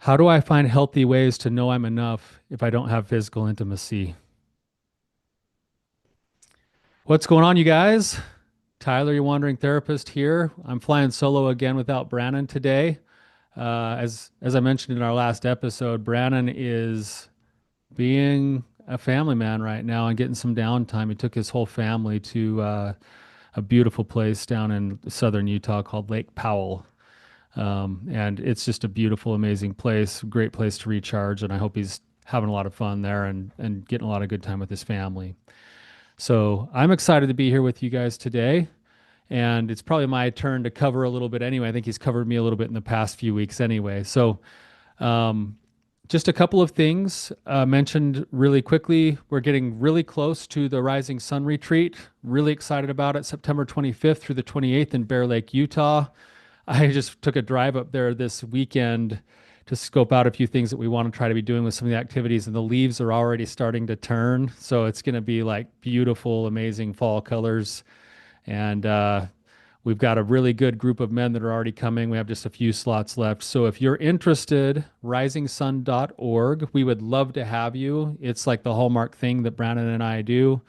How do I find healthy ways to know I'm enough if I don't have physical intimacy? What's going on, you guys? Tyler, your wandering therapist here. I'm flying solo again without Brannon today. As I mentioned in our last episode, Brannon is being a family man right now and getting some downtime. He took his whole family to a beautiful place down in southern Utah called Lake Powell. And it's just a beautiful, amazing place, great place to recharge. And I hope he's having a lot of fun there and getting a lot of good time with his family. So I'm excited to be here with you guys today. And it's probably my turn to cover a little bit anyway. I think he's covered me a little bit in the past few weeks anyway. So um, just a couple of things mentioned really quickly. We're getting really close to the Rising Sun Retreat. Really excited about it. September 25th through the 28th in Bear Lake, Utah. I just took a drive up there this weekend to scope out a few things that we want to try to be doing with some of the activities, and the leaves are already starting to turn. So it's going to be like beautiful, amazing fall colors. And we've got a really good group of men that are already coming. We have just a few slots left. So if you're interested, risingsun.org, we would love to have you. It's like the hallmark thing that Brandon and I do.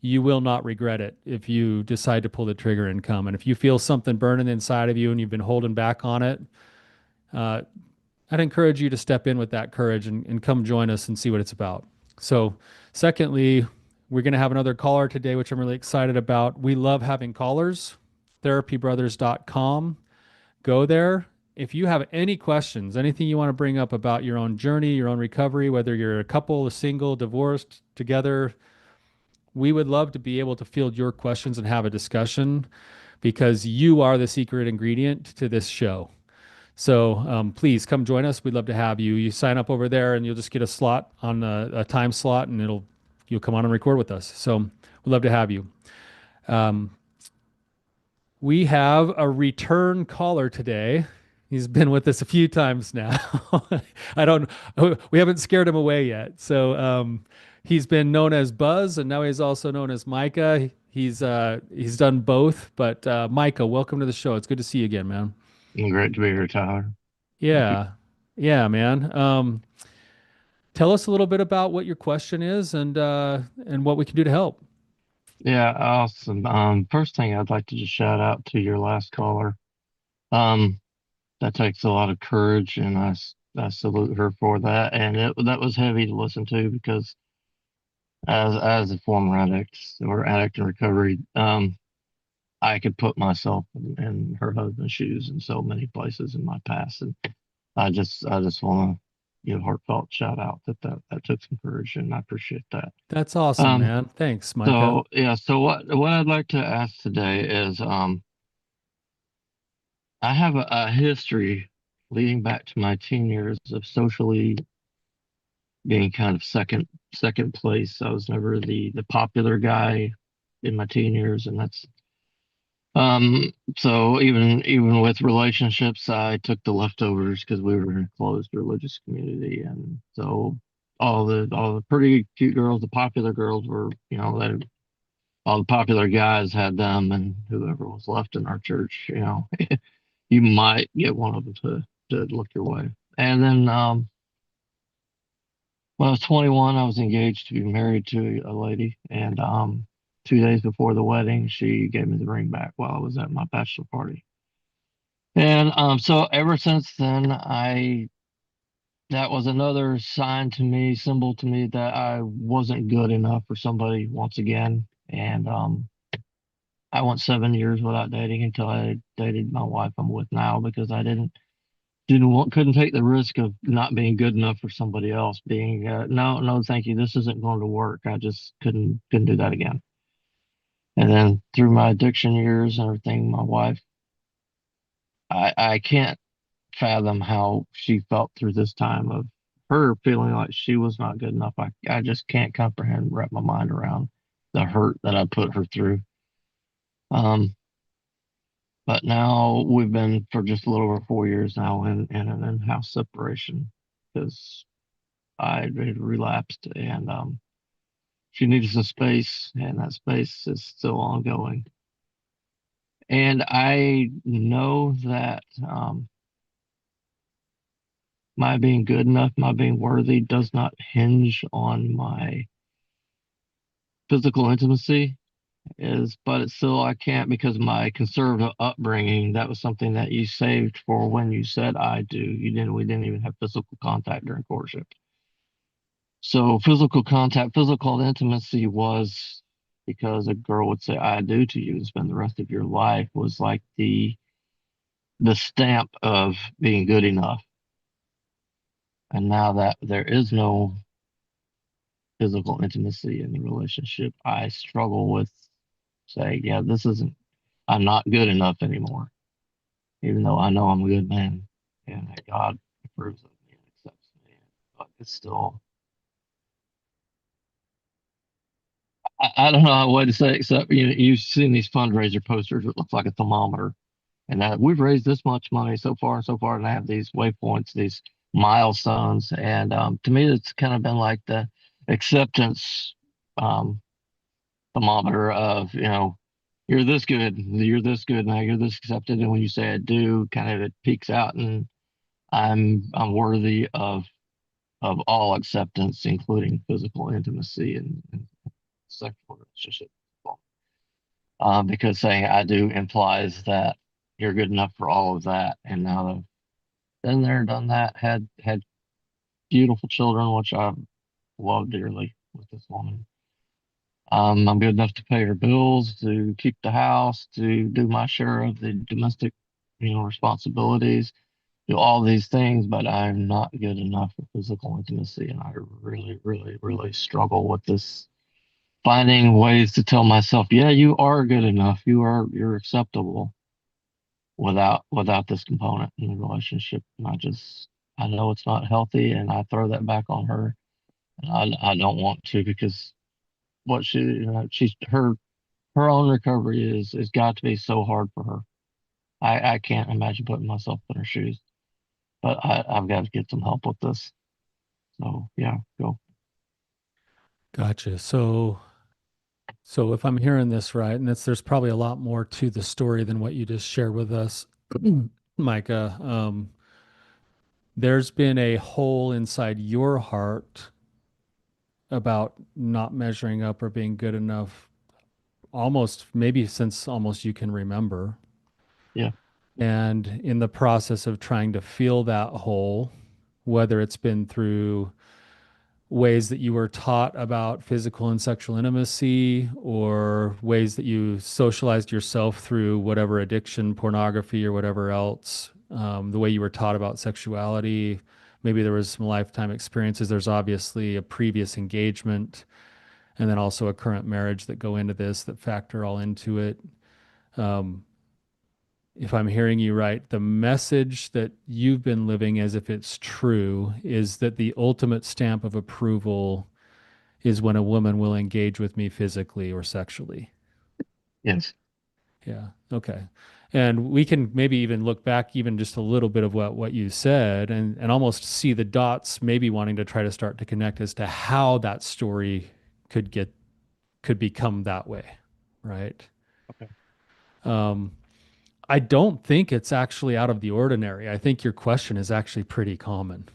You will not regret it if you decide to pull the trigger and come. And if you feel something burning inside of you and you've been holding back on it, uh, I'd encourage you to step in with that courage and come join us and see what it's about. So, secondly, we're going to have another caller today, which I'm really excited about. We love having callers. Therapybrothers.com. Go there. If you have any questions, anything you want to bring up about your own journey, your own recovery, whether you're a couple, a single, divorced, together, we would love to be able to field your questions and have a discussion because you are the secret ingredient to this show. So please come join us. We'd love to have you. You sign up over there, and you'll just get a slot on a time slot, and you'll come on and record with us. So we'd love to have you. Um, we have a return caller today. He's been with us a few times now. I don't. We haven't scared him away yet. So he's been known as Buzz, and now he's also known as Micah. He's done both. But Micah, welcome to the show. It's good to see you again, man. Great to be here, Tyler. Thank you. Yeah, yeah, man. Tell us a little bit about what your question is and what we can do to help. Yeah, awesome. First thing I'd like to just shout out to your last caller. Um, that takes a lot of courage, and I salute her for that. And that was heavy to listen to because as a former addict or addict in recovery, I could put myself in her husband's shoes in so many places in my past, and I just want to give a heartfelt shout out that took some courage, and I appreciate that. That's awesome, Um, man. Thanks, Micah. So yeah, so what I'd like to ask today is I have a history leading back to my teen years of socially being kind of second place. I was never the popular guy in my teen years, and that's so even with relationships, I took the leftovers because we were in a closed religious community, and so all the pretty cute girls, the popular girls were, all the popular guys had them, and whoever was left in our church, you might get one of them to look your way. And then when I was 21, I was engaged to be married to a lady, and 2 days before the wedding, she gave me the ring back while I was at my bachelor party. And so ever since then, I that was another sign to me, symbol to me that I wasn't good enough for somebody once again. And I went 7 years without dating until I dated my wife I'm with now because I couldn't take the risk of not being good enough for somebody else. Being no, thank you, this isn't going to work. I just couldn't do that again. And then through my addiction years and everything, my wife, I can't fathom how she felt through this time of her feeling like she was not good enough. I just can't comprehend, wrap my mind around the hurt that I put her through. Um, But now we've been for just a little over 4 years now in an in-house separation because I had relapsed, and she needed some space, and that space is still ongoing. And I know that my being good enough, my being worthy does not hinge on my physical intimacy is, but it's still, I can't because of my conservative upbringing. That was something that you saved for when you said I do. We didn't even have physical contact during courtship. So physical contact, physical intimacy was because a girl would say I do to you and spend the rest of your life was like the stamp of being good enough. And now that there is no physical intimacy in the relationship, I struggle with saying, yeah, this isn't, I'm not good enough anymore, even though I know I'm a good man and that God approves of me and accepts me. But it's still, I don't know how way to say it, except you've seen these fundraiser posters. It looks like a thermometer, and that we've raised this much money so far and so far, and I have these waypoints, these milestones, and to me, it's kind of been like the acceptance um, thermometer of you're this good now, you're this accepted, and when you say I do, kind of it peaks out, and I'm worthy of all acceptance, including physical intimacy and sexual relationship. Because saying I do implies that you're good enough for all of that. And now I've been there, done that, had beautiful children, which I love dearly with this woman. I'm good enough to pay her bills, to keep the house, to do my share of the domestic, responsibilities, do all these things, but I'm not good enough for physical intimacy. And I really, really, really struggle with this, finding ways to tell myself, yeah, you are good enough. You're acceptable without this component in the relationship. And I know it's not healthy, and I throw that back on her. And I don't want to because what she's her own recovery is got to be so hard for her. I can't imagine putting myself in her shoes, but I've got to get some help with this. So yeah, go. Gotcha. So if I'm hearing this right, and there's probably a lot more to the story than what you just shared with us, Micah. There's been a hole inside your heart about not measuring up or being good enough, almost maybe since almost you can remember. Yeah, And in the process of trying to fill that hole, whether it's been through ways that you were taught about physical and sexual intimacy, or ways that you socialized yourself through whatever addiction, pornography, or whatever else, the way you were taught about sexuality. Maybe there was some lifetime experiences. There's obviously a previous engagement, and then also a current marriage that go into this that factor all into it. Um, if I'm hearing you right, the message that you've been living as if it's true is that the ultimate stamp of approval is when a woman will engage with me physically or sexually. yes, Yeah. Okay. And we can maybe even look back even just a little bit of what you said and almost see the dots, maybe wanting to try to start to connect as to how that story could get could become that way. Right. okay, Um, I don't think it's actually out of the ordinary. I think your question is actually pretty common.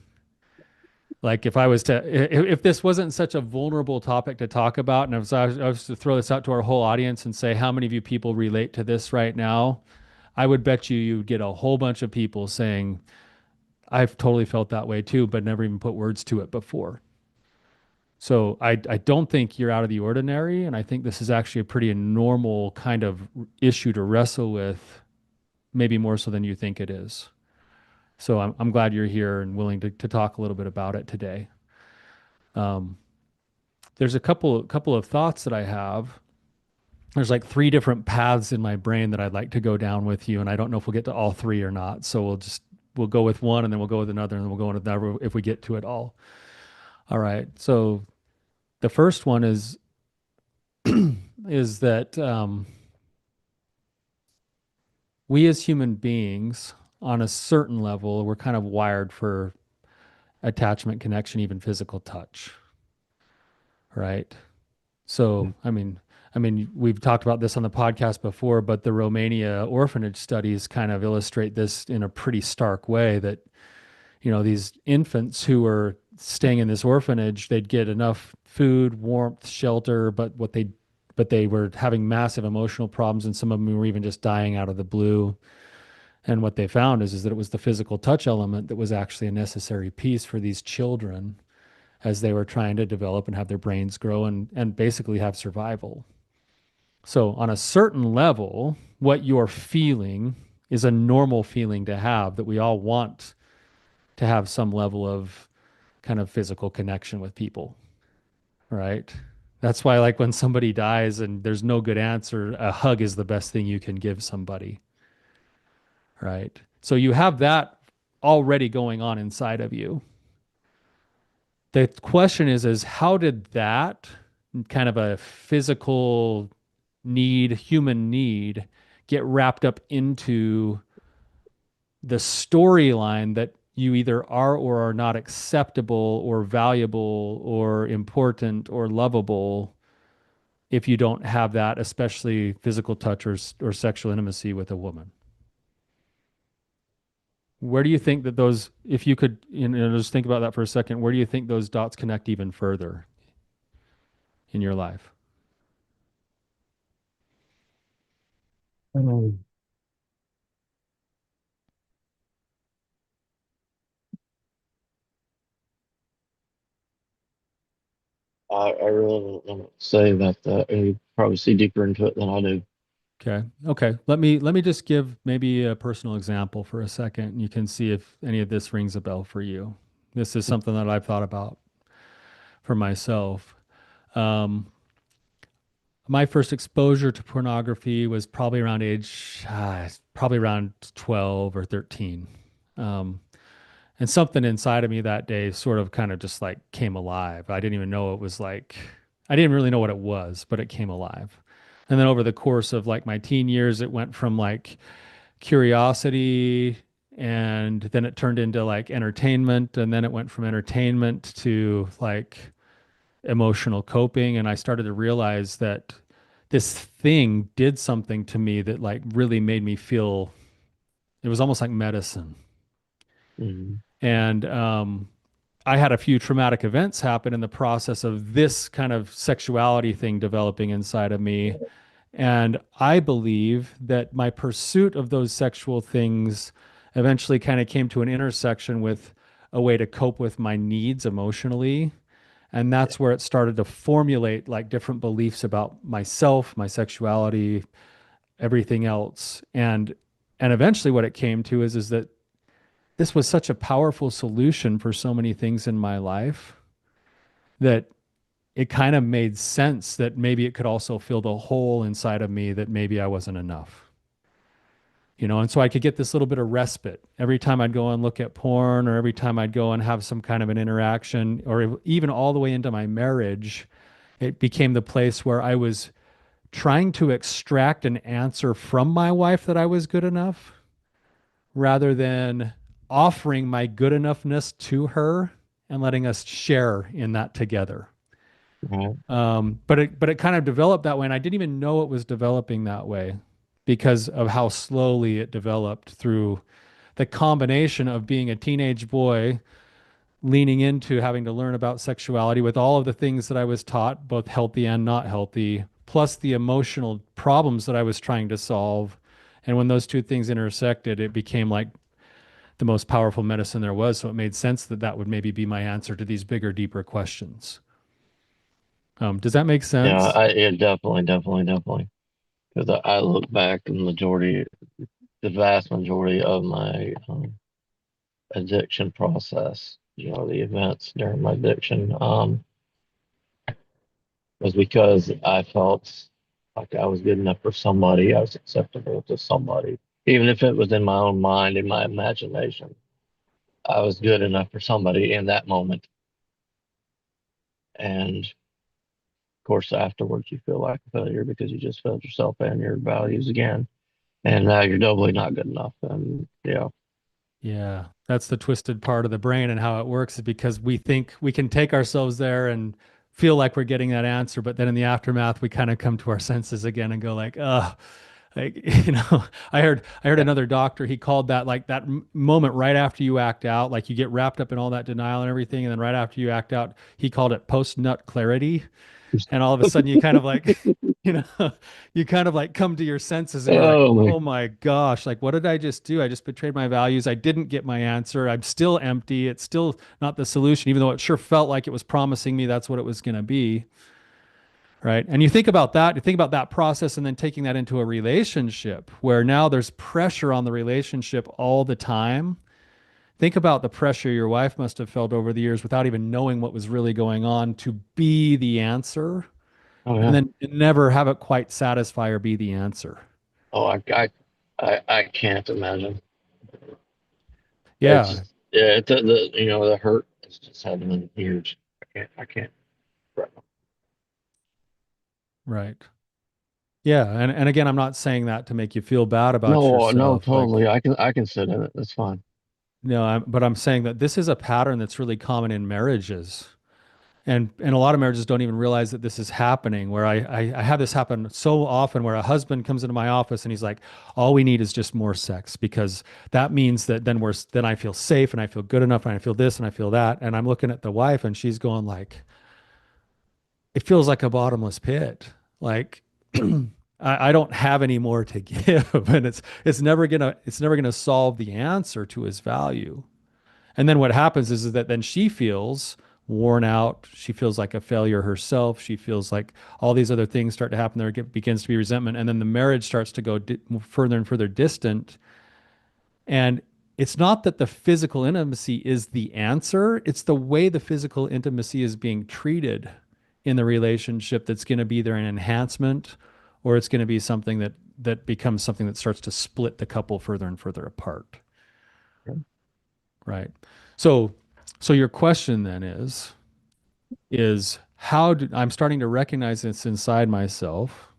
Like if I was to, if this wasn't such a vulnerable topic to talk about, and if I was to throw this out to our whole audience and say, how many of you people relate to this right now? I would bet you'd get a whole bunch of people saying, I've totally felt that way too, but never even put words to it before. So I don't think you're out of the ordinary. And I think this is actually a pretty normal kind of issue to wrestle with, maybe more so than you think it is. So I'm glad you're here and willing to talk a little bit about it today. Um, there's a couple of thoughts that I have. There's like three different paths in my brain that I'd like to go down with you, and I don't know if we'll get to all three or not. So we'll go with one, and then we'll go with another, and then we'll go with another if we get to it all. All right. So the first one is that we as human beings, on a certain level, we're kind of wired for attachment, connection, even physical touch, right? So, mm, we've talked about this on the podcast before, but the Romania orphanage studies kind of illustrate this in a pretty stark way that these infants who were staying in this orphanage, they'd get enough food, warmth, shelter, but they were having massive emotional problems, and some of them were even just dying out of the blue. And what they found is that it was the physical touch element that was actually a necessary piece for these children as they were trying to develop and have their brains grow and basically have survival. So, on a certain level, what you're feeling is a normal feeling to have, that we all want to have some level of kind of physical connection with people, right? That's why, like, when somebody dies and there's no good answer, a hug is the best thing you can give somebody, right? So, you have that already going on inside of you. The question is how did that kind of a physical need, human need, get wrapped up into the storyline that you either are or are not acceptable or valuable or important or lovable if you don't have that, especially physical touch or sexual intimacy with a woman? Where do you think that those, if you could, just think about that for a second, where do you think those dots connect even further in your life? Um, I really don't want to say about that. And you probably see deeper into it than I do. Okay. Okay. Let me just give maybe a personal example for a second, and you can see if any of this rings a bell for you. This is something that I've thought about for myself. Um, my first exposure to pornography was probably around 12 or 13. Um, and something inside of me that day sort of kind of just like came alive. I didn't even know it was like, I didn't really know what it was, but it came alive. And then over the course of like my teen years, it went from like curiosity, and then it turned into like entertainment, and then it went from entertainment to like emotional coping. And I started to realize that this thing did something to me that like really made me feel, it was almost like medicine. Mhm. And I had a few traumatic events happen in the process of this kind of sexuality thing developing inside of me. And I believe that my pursuit of those sexual things eventually kind of came to an intersection with a way to cope with my needs emotionally. And Yeah. that's where it started to formulate like different beliefs about myself, my sexuality, everything else. And eventually what it came to is that this was such a powerful solution for so many things in my life that it kind of made sense that maybe it could also fill the hole inside of me that maybe I wasn't enough. And so I could get this little bit of respite every time I'd go and look at porn, or every time I'd go and have some kind of an interaction, or even all the way into my marriage. It became the place where I was trying to extract an answer from my wife that I was good enough rather than offering my good enoughness to her and letting us share in that together. Right. But it kind of developed that way, and I didn't even know it was developing that way because of how slowly it developed through the combination of being a teenage boy leaning into having to learn about sexuality with all of the things that I was taught, both healthy and not healthy, plus the emotional problems that I was trying to solve. And when those two things intersected, it became like the most powerful medicine there was. So it made sense that that would maybe be my answer to these bigger, deeper questions. Does that make Yeah, sense? yeah, definitely, definitely, definitely. Because I look back, and the vast majority of my addiction process, the events during my addiction, was because I felt like I was good enough for somebody. I was acceptable to somebody, even if it was in my own mind, in my imagination. I was good enough for somebody in that moment. And of course, afterwards, you feel like a failure because you just failed yourself and your values again. And now you're doubly not good enough. And yeah, Yeah, that's the twisted part of the brain and how it works is because we think we can take ourselves there and feel like we're getting that answer, but then in the aftermath, we kind of come to our senses again and go like, "Oh, Like, I heard Yeah. another doctor, he called that like that moment right after you act out, like you get wrapped up in all that denial and everything, and then right after you act out, he called it post-nut clarity. And all of a sudden you kind of like, you know, you kind of like come to your senses and you're like, Oh my. oh my gosh, like what did I just do? I just betrayed my values. I didn't get my answer. I'm still empty. It's still not the solution, even though it sure felt like it was promising me that's what it was going to be. Right. And you think about that process and then taking that into a relationship where now there's pressure on the relationship all the time. Think about the pressure your wife must have felt over the years without even knowing what was really going on to be the answer Oh and yeah. then never have it quite satisfy or be the answer. Oh, I can't imagine. It's Yeah. just, yeah, the hurt is just had been huge. I can't. Right. Yeah. And again, I'm not saying that to make you feel bad about No, no, yourself. totally. Like, I can sit in it. That's fine. no, but I'm saying that this is a pattern that's really common in marriages. And a lot of marriages don't even realize that this is happening. Where I have this happen so often, where a husband comes into my office and he's like, "All we need is just more sex because that means that then I feel safe and I feel good enough and I feel this and I feel that." And I'm looking at the wife and she's going like, "It feels like a bottomless pit. Like I don't have any more to give, and it's never gonna solve the answer to his value." And then what happens is that then she feels worn out. She feels like a failure herself. She feels like all these other things start to happen. Begins to be resentment. And then the marriage starts to go further and further distant. And it's not that the physical intimacy is the answer, it's the way the physical intimacy is being treated in the relationship that's going to be either an enhancement or it's going to be something that becomes something that starts to split the couple further and further apart. Right. So, so your question then is how do I'm starting to recognize this inside myself,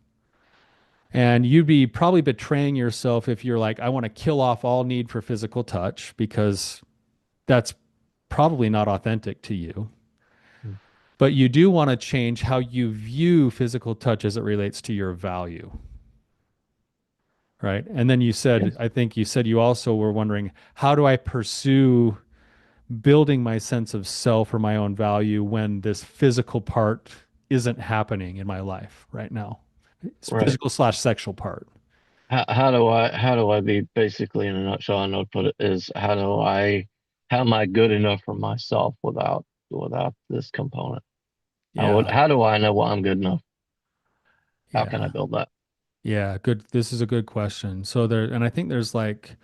and you'd be probably betraying yourself if you're like, I want to kill off all need for physical touch because that's probably not authentic to you. But you do want to change how you view physical touch as it relates to your value. Right. And then Yes. I think you said you also were wondering, how do I pursue building my sense of self or my own value when this physical part isn't happening in my life right now. It's Right. physical slash sexual part. How do I be basically in a nutshell? I know to put it is how am I good enough for myself without this component? Yeah. How do I know what I'm good enough? How can I Yeah. build that? Yeah. Good. This is a good question. And I think there's like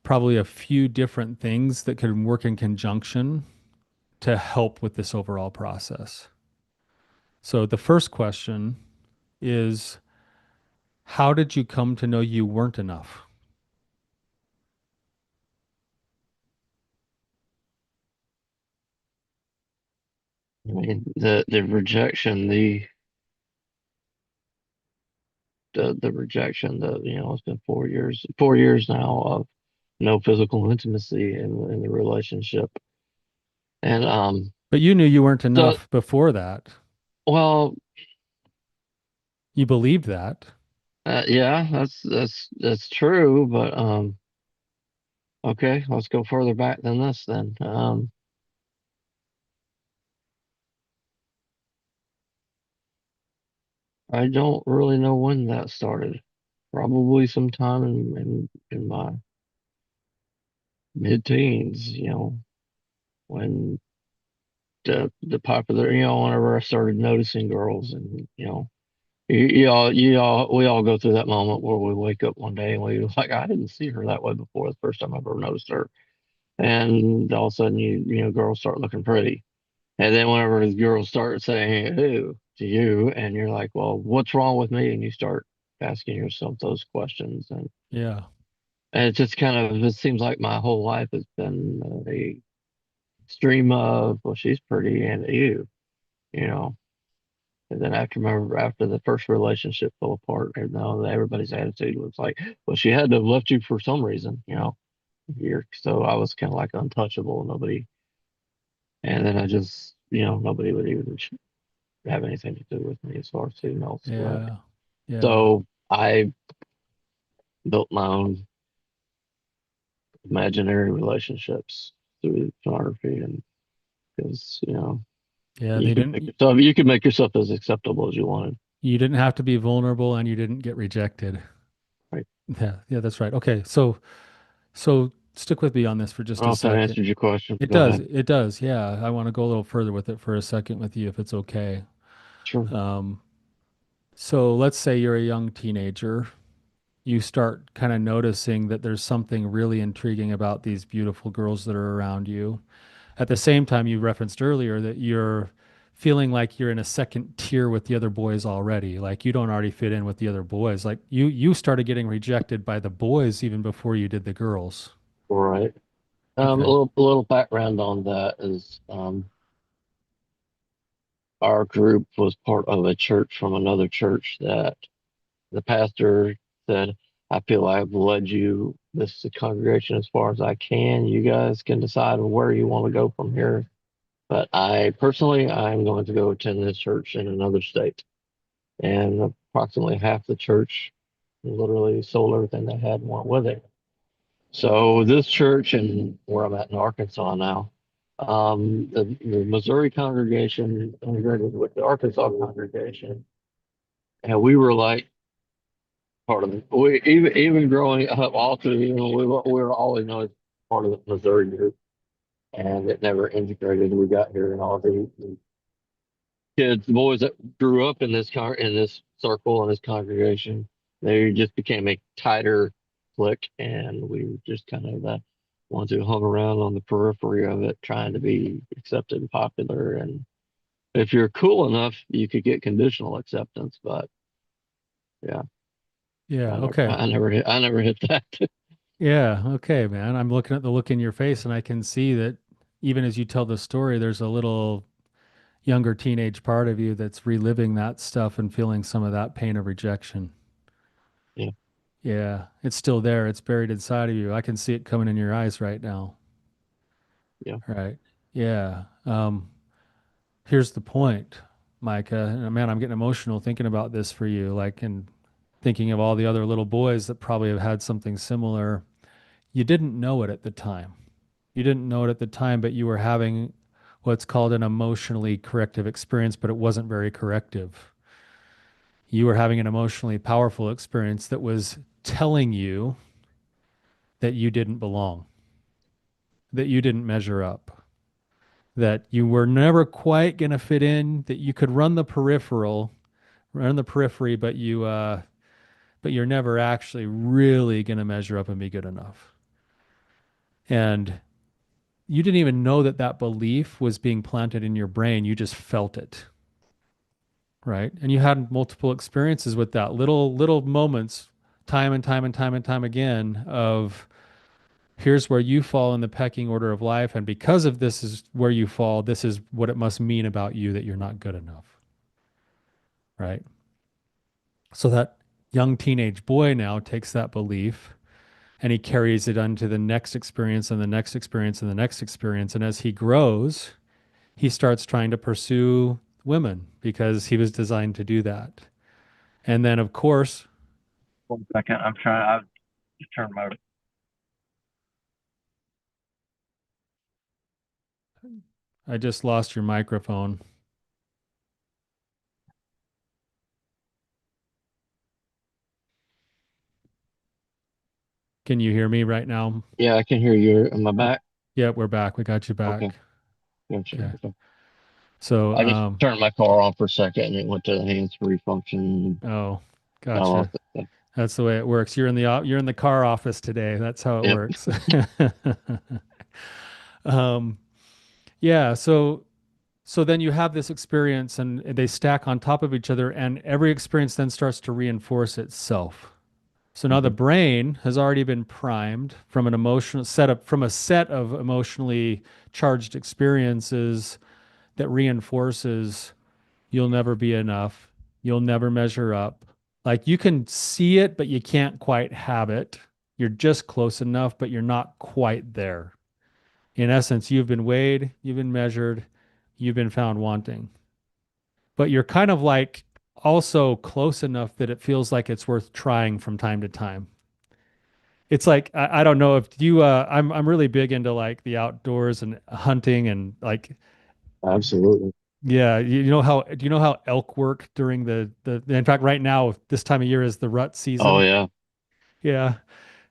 probably a few different things that could work in conjunction to help with this overall process. So the first question is, how did you come to know you weren't enough? I mean, the rejection, the rejection, it's been 4 years now of no physical intimacy in the relationship. And But you knew you weren't so enough before that. well, You believed that. yeah, that's true, but okay, let's go further back than this then. I don't really know when that started. Probably sometime in my mid-teens, when the popular, whenever I started noticing girls, and we all go through that moment where we wake up one day and we like, I didn't see her that way before. The first time I ever noticed her, and all of a sudden, girls start looking pretty, and then whenever the girls start saying "who" to you, and you're like, well, what's wrong with me? And you start asking yourself those questions, Yeah. and it seems like my whole life has been a stream of, well, she's pretty, and you know. And then after the first relationship fell apart, and now everybody's attitude was like, well, she had to have left you for some reason. So I was kind of like untouchable. Nobody, and then I just, nobody would even have anything to do with me as far as females went. Yeah. Yeah. So I built my own imaginary relationships through pornography, and because Yeah, they didn't. you could make yourself as acceptable as you wanted. You didn't have to be vulnerable, and you didn't get rejected. Right. Yeah, yeah, that's right. Okay, so stick with me on this for I just don't a know if that second. answered your question. It Go does. ahead. It does. Yeah, I want to go a little further with it for a second with you, if it's okay. Sure. Um, so let's say you're a young teenager. You start kind of noticing that there's something really intriguing about these beautiful girls that are around you. At the same time, you referenced earlier that you're feeling like you're in a second tier with the other boys already. Like you don't already fit in with the other boys. Like you started getting rejected by the boys even before you did the girls. All right. Okay. A little background on that is our group was part of a church from another church that the pastor said, I feel I've led you this congregation as far as I can. You guys can decide where you want to go from here. But I personally, I'm going to go attend this church in another state. And approximately half the church literally sold everything they had and went with it. So this church and where I'm at in Arkansas now, the Missouri congregation integrated with the Arkansas congregation, and we were like part of it. We even growing up, all through we were always known as part of the Missouri group, and it never integrated. We got here, and all the kids, the boys that grew up in in this circle and this congregation, they just became a tighter clique, and we were just kind of the ones who hung around on the periphery of it, trying to be accepted and popular. And if you're cool enough, you could get conditional acceptance. But yeah, Yeah. Okay. I never hit that. Yeah. Okay, man. I'm looking at the look in your face and I can see that even as you tell the story, there's a little younger teenage part of you that's reliving that stuff and feeling some of that pain of rejection. Yeah, Yeah, it's still there. It's buried inside of you. I can see it coming in your eyes right now. yeah, Right. Yeah. Here's the point, Micah. And man, I'm getting emotional thinking about this for you, like, and thinking of all the other little boys that probably have had something similar. You didn't know it at the time. You didn't know it at the time, but you were having what's called an emotionally corrective experience, but it wasn't very corrective. You were having an emotionally powerful experience that was telling you that you didn't belong, that you didn't measure up, that you were never quite going to fit in, that you could run the periphery, but you're never actually really going to measure up and be good enough. And you didn't even know that that belief was being planted in your brain. You just felt it, right? And you had multiple experiences with that, little moments, time and time and time and time again of here's where you fall in the pecking order of life, and because of this is where you fall, this is what it must mean about you that you're not good enough, right? So that young teenage boy now takes that belief and he carries it onto the next experience and the next experience and the next experience. And as he grows, he starts trying to pursue women because he was designed to do that. And then, of course, 1 second. I'm trying. I've just turned my. I just lost your microphone. Can you hear me right now? Yeah, I can hear you. Am I Oh, back? yeah, we're back. We got you Okay, back. gotcha. Okay. Okay. So, I just turned my car on for a second, and it went to the hands-free function. oh, I lost gotcha. it. That's the way it works. You're in the car office today. That's how it Yep. works. um, yeah. So then you have this experience, and they stack on top of each other, and every experience then starts to reinforce itself. So now the Mhm. brain has already been primed from an emotional setup from a set of emotionally charged experiences that reinforces you'll never be enough. You'll never measure up. Like you can see it, but you can't quite have it. You're just close enough, but you're not quite there. In essence, you've been weighed, you've been measured, you've been found wanting. But you're kind of like also close enough that it feels like it's worth trying from time to time. It's like I don't know if you I'm really big into like the outdoors and hunting and like Absolutely. yeah, you know how do you know how elk work during the in fact right now this time of year is the rut Oh season. yeah. Yeah.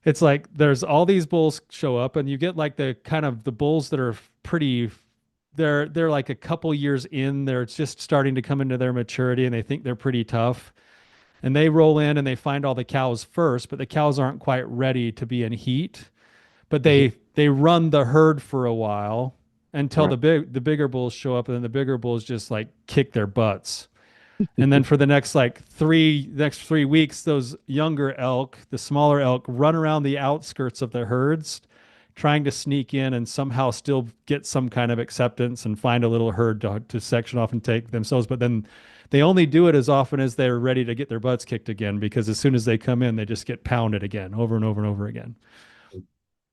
It's like there's all these bulls show up and you get like the kind of the bulls that are pretty they're like a couple years in, they're just starting to come into their maturity and they think they're pretty tough. And they roll in and they find all the cows first, but the cows aren't quite ready to be in heat. But they run the herd for a while until Right. the bigger bulls show up and then the bigger bulls just like kick their butts. And then for the next 3 weeks, those younger elk, the smaller elk, run around the outskirts of the herds, trying to sneak in and somehow still get some kind of acceptance and find a little herd to section off and take themselves. But then they only do it as often as they're ready to get their butts kicked again, because as soon as they come in, they just get pounded again, over and over and over again.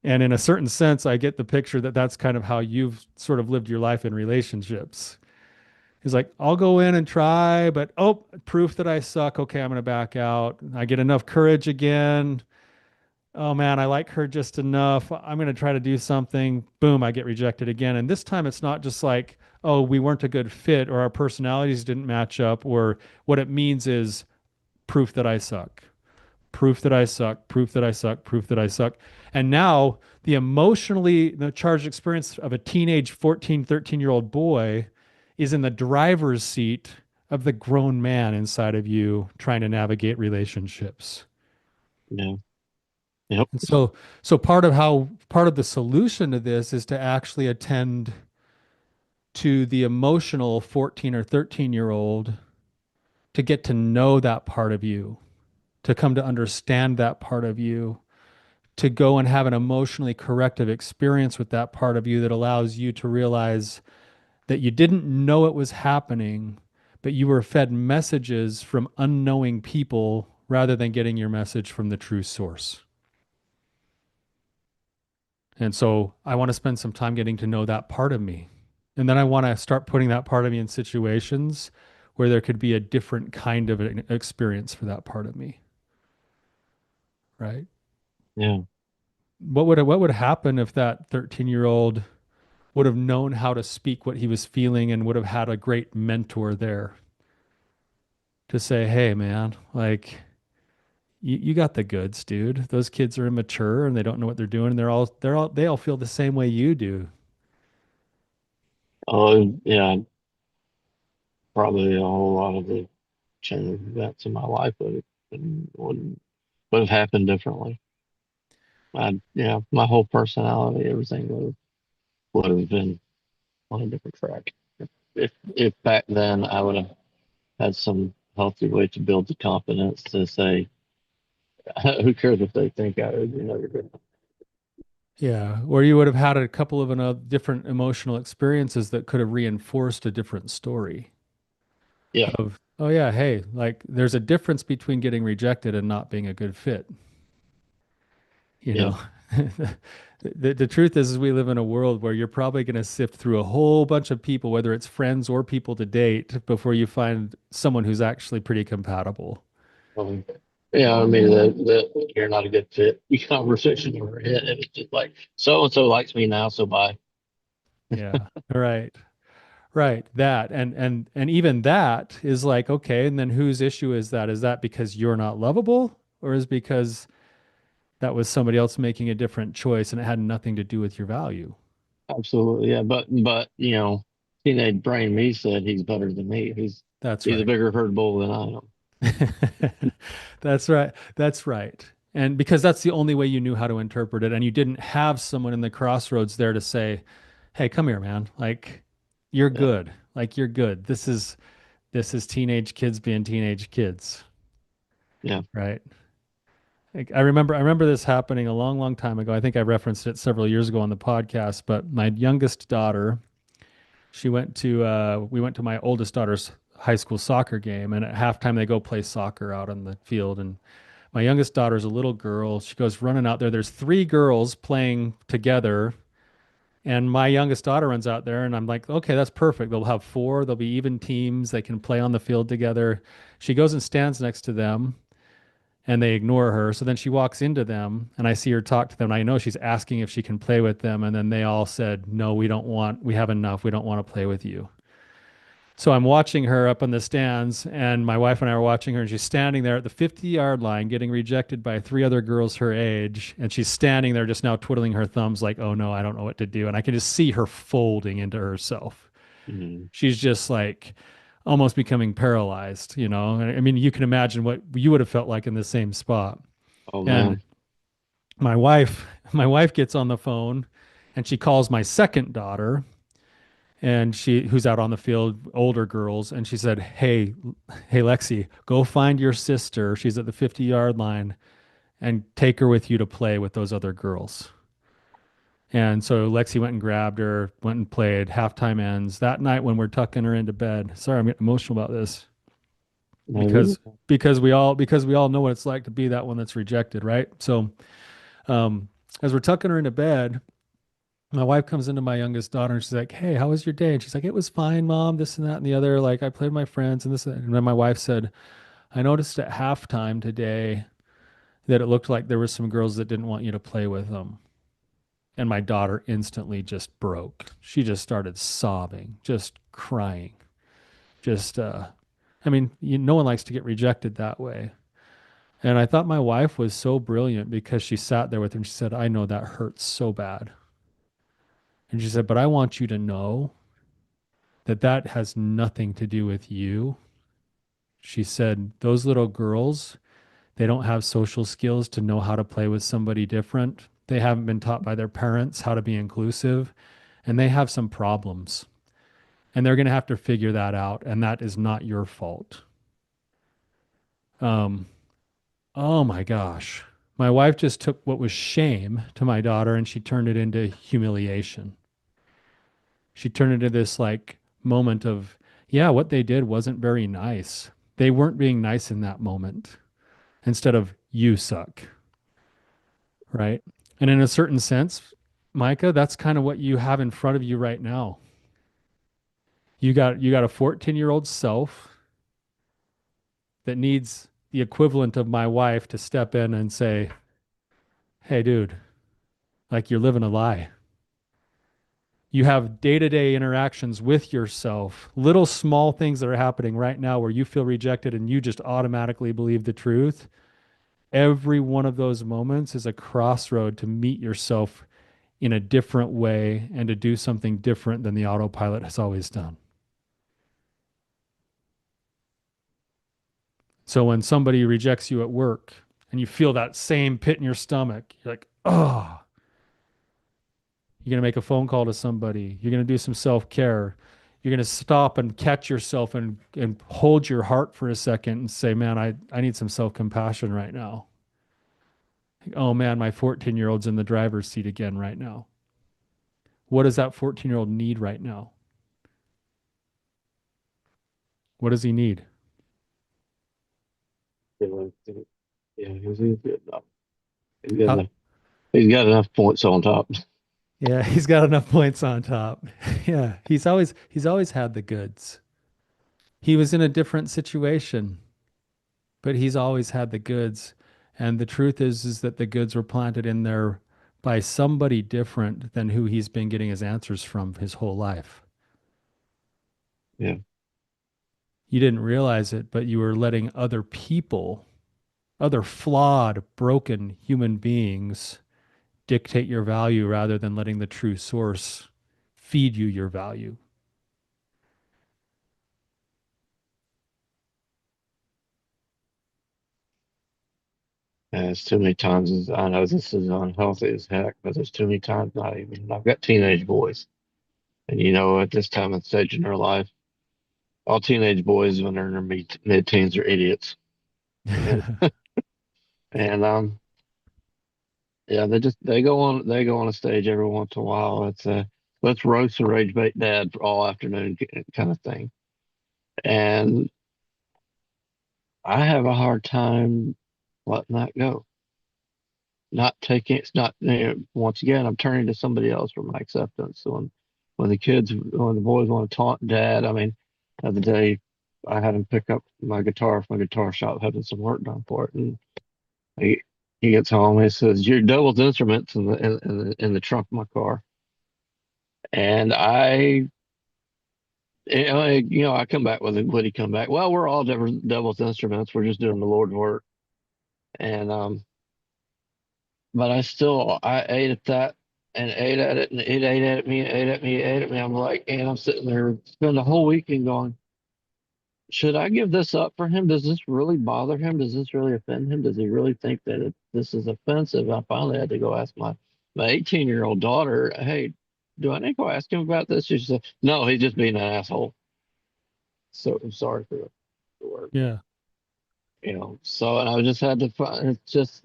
And in a certain sense, I get the picture that that's kind of how you've sort of lived your life in relationships. He's like, I'll go in and try, but oh, proof that I suck. Okay, I'm going to back out. I get enough courage again. Oh man, I like her just enough. I'm going to try to do something. Boom, I get rejected again. And this time it's not just like, oh, we weren't a good fit or our personalities didn't match up, or what it means is proof that I suck. Proof that I suck, proof that I suck, proof that I suck. And now the charged experience of a teenage 14, 13-year-old boy is in the driver's seat of the grown man inside of you trying to navigate relationships. Yeah. Yep. And so part of the solution to this is to actually attend to the emotional 14 or 13-year-old, to get to know that part of you, to come to understand that part of you, to go and have an emotionally corrective experience with that part of you that allows you to realize that you didn't know it was happening, but you were fed messages from unknowing people rather than getting your message from the true source. And so I want to spend some time getting to know that part of me. And then I want to start putting that part of me in situations where there could be a different kind of an experience for that part of me, right? Yeah. What would happen if that 13-year-old would have known how to speak what he was feeling and would have had a great mentor there to say, "Hey man, like you got the goods, dude. Those kids are immature and they don't know what they're doing and they all feel the same way you do." Oh yeah. Probably a whole lot of the chain of events in my life would have happened differently. Yeah, my whole personality, everything would have been on a different track. If back then I would have had some healthy way to build the confidence to say, who cares if they think I would, you're good. Yeah, or you would have had a couple of different emotional experiences that could have reinforced a different story Yeah, of, oh yeah, hey, like there's a difference between getting rejected and not being a good fit, you yeah. know. The truth is we live in a world where you're probably going to sift through a whole bunch of people, whether it's friends or people to date, before you find someone who's actually pretty compatible. Um, yeah, I mean the you're not a good fit. The conversation over it. It was just like so and so likes me now, so bye. Yeah. Right. Right. That and even that is like, okay, and then whose issue is that? Is that because you're not lovable, or is because that was somebody else making a different choice and it had nothing to do with your value? Absolutely, yeah. But teenage brain me said he's better than me. That's He's a right. bigger herd bull than I am. That's right. That's right. And because that's the only way you knew how to interpret it, and you didn't have someone in the crossroads there to say, "Hey, come here, man. Like, you're Yeah, good. Like, you're good. This is teenage kids being teenage kids, yeah. right?" Like, I remember this happening a long, long time ago. I think I referenced it several years ago on the podcast. But my youngest daughter, we went to my oldest daughter's high school soccer game, and at halftime they go play soccer out on the field, and my youngest daughter's a little girl. She goes running out there. There's three girls playing together, and my youngest daughter runs out there, and I'm like, okay, that's perfect. They'll have four. They'll be even teams. They can play on the field together. She goes and stands next to them, and they ignore her. So then she walks into them and I see her talk to them. And I know she's asking if she can play with them. And then they all said, no, we have enough. We don't want to play with you. So I'm watching her up on the stands, and my wife and I are watching her, and she's standing there at the 50-yard line getting rejected by three other girls her age. And she's standing there just now twiddling her thumbs, like, oh no, I don't know what to do. And I can just see her folding into herself. Mm. She's just like almost becoming paralyzed, you know? I mean, you can imagine what you would have felt like in the same spot. Oh And man. my wife gets on the phone and she calls my second daughter and who's out on the field, older girls, and she said, hey Lexi, go find your sister. She's at the 50-yard line and take her with you to play with those other girls. And so Lexi went and grabbed her, went and played. Halftime ends. That night when we're tucking her into bed. Sorry, I'm getting emotional about this Maybe. because we all know what it's like to be that one that's rejected, right? So um, as we're tucking her into bed, my wife comes into my youngest daughter and she's like, "Hey, how was your day?" And she's like, "It was fine, Mom. This and that and the other. Like I played with my friends and this and that." And then my wife said, "I noticed at halftime today that it looked like there were some girls that didn't want you to play with them." And my daughter instantly just broke. She just started sobbing, just crying. Just I mean, no one likes to get rejected that way. And I thought my wife was so brilliant because she sat there with her and she said, "I know that hurts so bad." And she said, "But I want you to know that that has nothing to do with you." She said, "Those little girls, they don't have social skills to know how to play with somebody different. They haven't been taught by their parents how to be inclusive, and they have some problems. And they're going to have to figure that out, and that is not your fault." Um, oh my gosh. My wife just took what was shame to my daughter and she turned it into humiliation. She turned it into this like moment of, yeah, what they did wasn't very nice. They weren't being nice in that moment instead of you suck, right? And in a certain sense, Micah, that's kind of what you have in front of you right now. You got a 14-year-old self that needs the equivalent of my wife to step in and say, "Hey dude, like you're living a lie." You have day-to-day interactions with yourself, little small things that are happening right now where you feel rejected and you just automatically believe the truth. Every one of those moments is a crossroad to meet yourself in a different way and to do something different than the autopilot has always done. So when somebody rejects you at work and you feel that same pit in your stomach, you're like, oh, you're going to make a phone call to somebody. You're going to do some self care. You're going to stop and catch yourself and hold your heart for a second and say, man, I need some self compassion right now. Oh man, my 14-year-old's in the driver's seat again right now. What does that 14-year-old need right now? What does he need? Yeah, he's good enough. He's got How, enough. He's got enough points on top. yeah, he's got enough points on top. Yeah, he's always had the goods. He was in a different situation, but he's always had the goods. And the truth is that the goods were planted in there by somebody different than who he's been getting his answers from his whole life. Yeah. You didn't realize it, but you were letting other people, other flawed, broken human beings dictate your value rather than letting the true source feed you your value. And it's too many times. I know this is unhealthy as heck, but there's too many times. Not even. I've got teenage boys, and at this time and stage in their life, all teenage boys when they're in their mid-teens are idiots. And and yeah, they go on a stage every once in a while. It's a let's roast and rage bait dad for all afternoon kind of thing. And I have a hard time letting that go. Not taking it's not once again I'm turning to somebody else for my acceptance. So when the boys want to taunt dad, I mean, the other day I had him pick up my guitar from my guitar shop having some work done for it, and he, he gets home. He says, "Your devil's instruments in the trunk of my car." And I come back with it. Would he come back? Well, we're all different devil's instruments. We're just doing the Lord's work. And but I ate at that and ate at it, and it ate at me, ate at me, ate at me. I'm like, and I'm sitting there, spend the whole weekend going, should I give this up for him? Does this really bother him? Does this really offend him? Does he really think that this is offensive? I finally had to go ask my 18-year-old daughter, hey, do I need to go ask him about this? She said, no, he's just being an asshole. So I'm sorry for the word, Yeah. So, and I just had to find, it's just,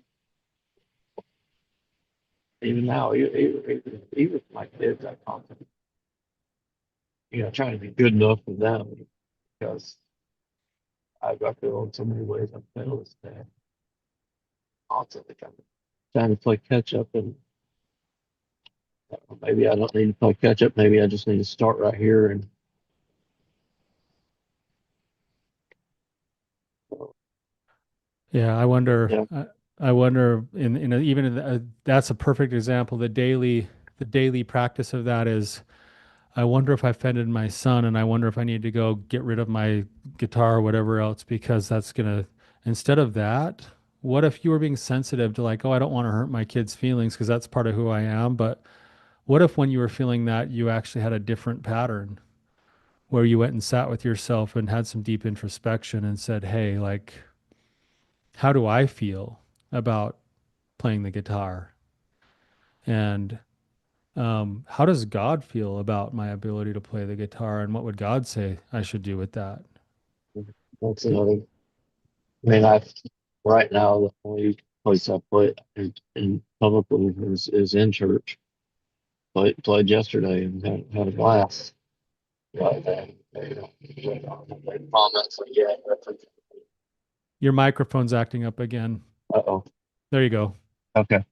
even now, even with my kids, I constantly, trying to be good enough for them because I feel in so many ways I'm failed there. Constantly trying to play catch up, and maybe I don't need to play catch up. Maybe I just need to start right here. And Yeah, I wonder. yeah, I wonder even that's a perfect example. The daily practice of that is I wonder if I offended my son, and I wonder if I need to go get rid of my guitar or whatever else because that's gonna. Instead of that, what if you were being sensitive to like, oh, I don't want to hurt my kid's feelings because that's part of who I am. But what if when you were feeling that, you actually had a different pattern where you went and sat with yourself and had some deep introspection and said, hey, like, how do I feel about playing the guitar? And how does God feel about my ability to play the guitar? And what would God say I should do with that? that's another. I mean, I right now the only place I play in publicly is in church. Played yesterday and had a blast. But they comments again. Your microphone's acting up again. Uh-oh. There you go. Okay.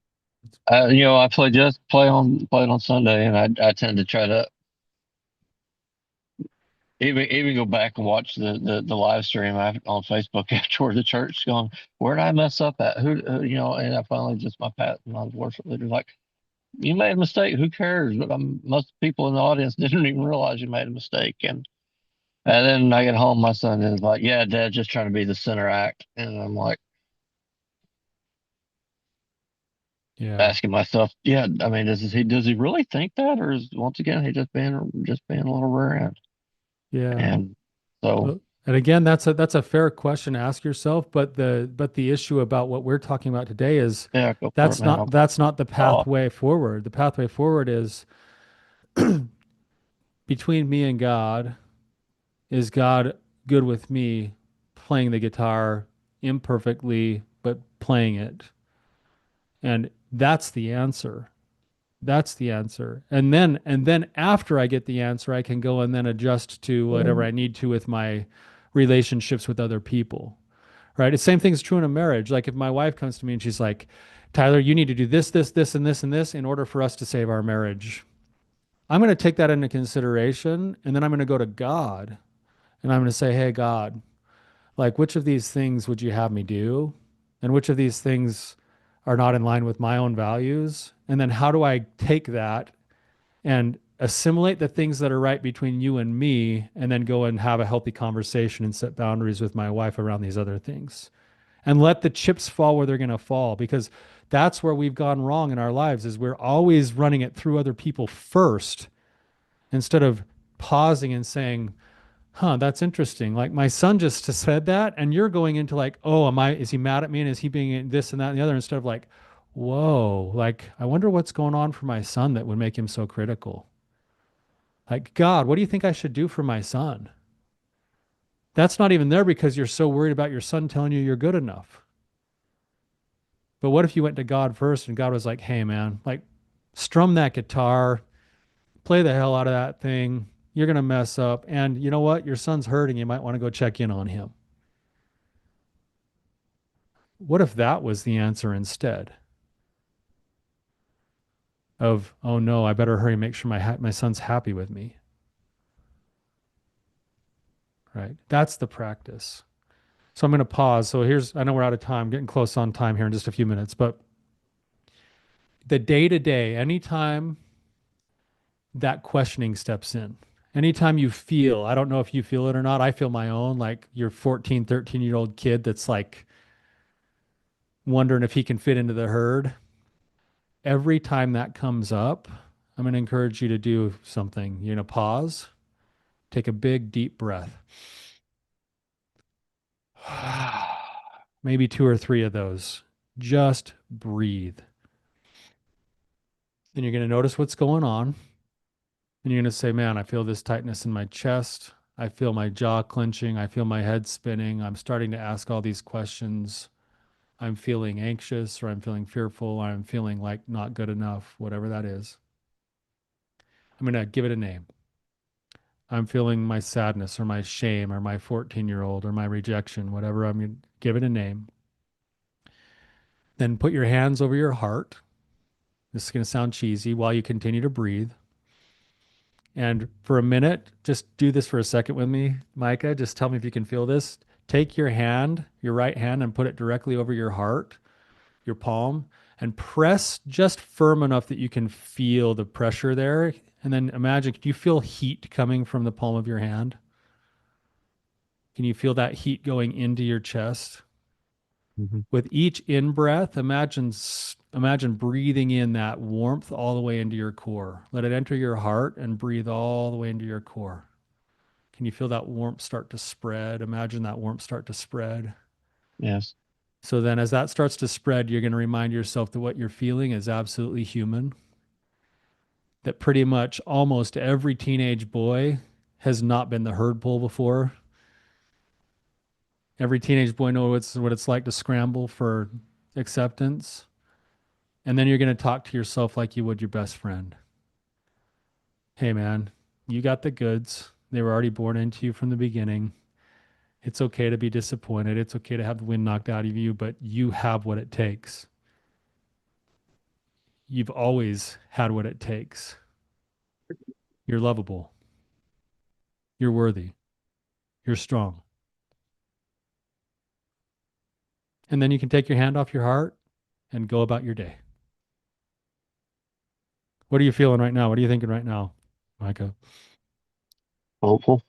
I played on Sunday, and I tend to try to even go back and watch the live stream on Facebook after the church, going, where did I mess up at? And I finally just my worship leader like, you made a mistake. Who cares? But most people in the audience didn't even realize you made a mistake. And then I get home, my son is like, yeah, Dad, just trying to be the center act, and I'm like Yeah. asking myself, yeah, I mean, does he really think that, or is once again he just being a little rear end? Yeah. And so, And again, that's a fair question to ask yourself, but the issue about what we're talking about today is yeah, go for it, that's man. not that's not the Oh, pathway forward. The pathway forward is between me and God. Is God good with me playing the guitar imperfectly, but playing it? And that's the answer. That's the answer. And then after I get the answer, I can go and then adjust to whatever I need to with my relationships with other people. Right? The same thing's true in a marriage. Like if my wife comes to me and she's like, Tyler, you need to do this, this, this, and this, and this in order for us to save our marriage. I'm going to take that into consideration and then I'm going to go to God and I'm going to say, hey, God, like which of these things would you have me do? And which of these things are not in line with my own values? And then how do I take that and assimilate the things that are right between you and me and then go and have a healthy conversation and set boundaries with my wife around these other things? And let the chips fall where they're going to fall because that's where we've gone wrong in our lives is we're always running it through other people first instead of pausing and saying, huh, that's interesting. Like my son just said that, and you're going into like, oh, is he mad at me? And is he being this and that and the other? Instead of like, whoa, like, I wonder what's going on for my son that would make him so critical. Like, God, what do you think I should do for my son? That's not even there because you're so worried about your son telling you you're good enough. But what if you went to God first and God was like, hey, man, like, strum that guitar, play the hell out of that thing. You're going to mess up. And you know what? Your son's hurting. You might want to go check in on him. What if that was the answer instead of, oh no, I better hurry and make sure my son's happy with me, right? That's the practice. So I'm going to pause. So here's, I know we're out of time, getting close on time here in just a few minutes, but the day to day, anytime that questioning steps in, anytime you feel, I don't know if you feel it or not, I feel my own, like your 14, 13-year-old kid that's like wondering if he can fit into the herd. Every time that comes up, I'm going to encourage you to do something. You're going to pause, take a big, deep breath. Maybe two or three of those. Just breathe. Then you're going to notice what's going on. And you're going to say, man, I feel this tightness in my chest. I feel my jaw clenching. I feel my head spinning. I'm starting to ask all these questions. I'm feeling anxious or I'm feeling fearful. Or I'm feeling like not good enough, whatever that is. I'm going to give it a name. I'm feeling my sadness or my shame or my 14-year-old or my rejection, whatever. I'm going to give it a name. Then put your hands over your heart. This is going to sound cheesy while you continue to breathe. And for a minute, just do this for a second with me, Micah. Just tell me if you can feel this. Take your hand, your right hand, and put it directly over your heart, your palm, and press just firm enough that you can feel the pressure there. And then imagine, can you feel heat coming from the palm of your hand? Can you feel that heat going into your chest? Hmm. With each in breath, imagine breathing in that warmth all the way into your core. Let it enter your heart and breathe all the way into your core. Can you feel that warmth start to spread? Imagine that warmth start to spread. Yes. So then as that starts to spread, you're going to remind yourself that what you're feeling is absolutely human. That pretty much almost every teenage boy has not been the herd bull before. Every teenage boy knows what it's like to scramble for acceptance. And then you're going to talk to yourself like you would your best friend. Hey, man, you got the goods. They were already born into you from the beginning. It's okay to be disappointed. It's okay to have the wind knocked out of you, but you have what it takes. You've always had what it takes. You're lovable. You're worthy. You're strong. And then you can take your hand off your heart and go about your day. What are you feeling right now? What are you thinking right now, Micah? Hopeful.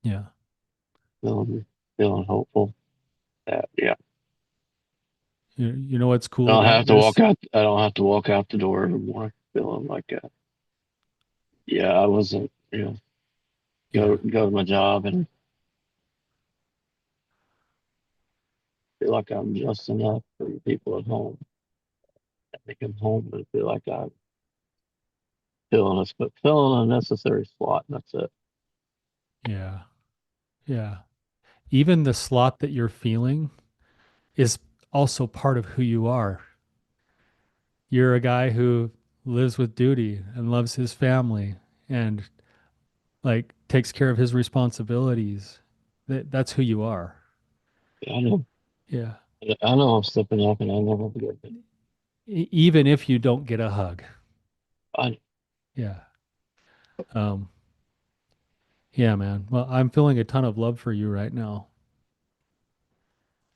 Yeah. Feeling, feeling hopeful. Yeah. You know what's I cool don't about have to walk this? out. I don't have to walk out the door every morning feeling like, yeah, I wasn't, Yeah. go to my job and feel like I'm just enough for the people at home. I come home and feel like I fill in a necessary slot, and that's it. Yeah. Yeah. Even the slot that you're feeling is also part of who you are. You're a guy who lives with duty and loves his family and like takes care of his responsibilities. That's who you are. I know, Yeah. I know I'm slipping up, and I never forget it. Even if you don't get a hug. I, Yeah. Um, yeah, man. Well, I'm feeling a ton of love for you right now.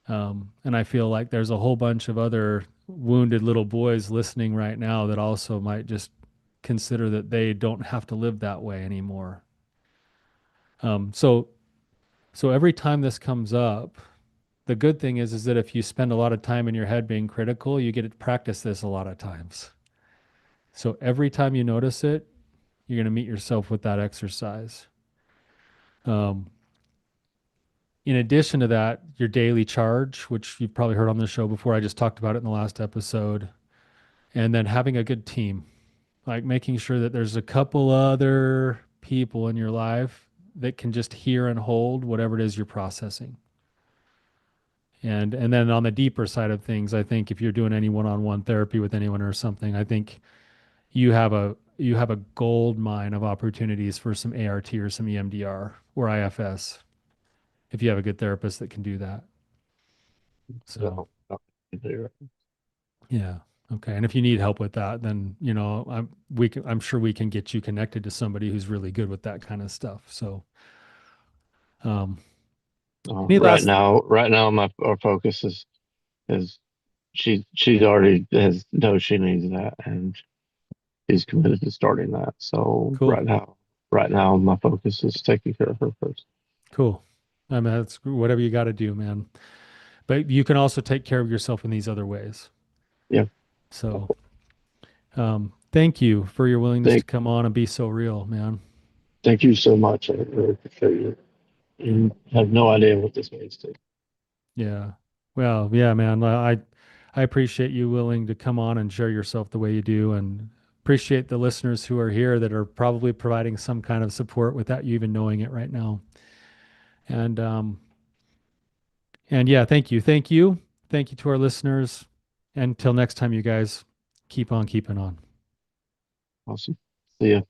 And I feel like there's a whole bunch of other wounded little boys listening right now that also might just consider that they don't have to live that way anymore. Um, so, so every time this comes up, the good thing is that if you spend a lot of time in your head being critical, you get to practice this a lot of times. So every time you notice it, you're going to meet yourself with that exercise. Um, in addition to that, your daily charge, which you've probably heard on the show before, I just talked about it in the last episode, and then having a good team, like making sure that there's a couple other people in your life that can just hear and hold whatever it is you're processing. And then on the deeper side of things, I think if you're doing any one-on-one therapy with anyone or something, I think you have a gold mine of opportunities for some ART or some EMDR or IFS if you have a good therapist that can do that. So, no, no, there. yeah. Okay. And if you need help with that, then, I'm sure we can get you connected to somebody who's really good with that kind of stuff. So, um, Any Right last, now, my our focus is she's already has knows she needs that, and she's committed to starting that. So cool, right now, my focus is taking care of her first. cool. I mean, that's whatever you got to do, man. But you can also take care of yourself in these other ways. Yeah. So, thank you for your willingness to Thank come on and be so real, man. thank you so much. I really appreciate you. You have no idea what this means to. Yeah. Well, yeah, man. I appreciate you willing to come on and share yourself the way you do, and appreciate the listeners who are here that are probably providing some kind of support without you even knowing it right now. And and yeah, thank you. Thank you. Thank you to our listeners. Until next time, you guys keep on keeping on. Awesome. See ya.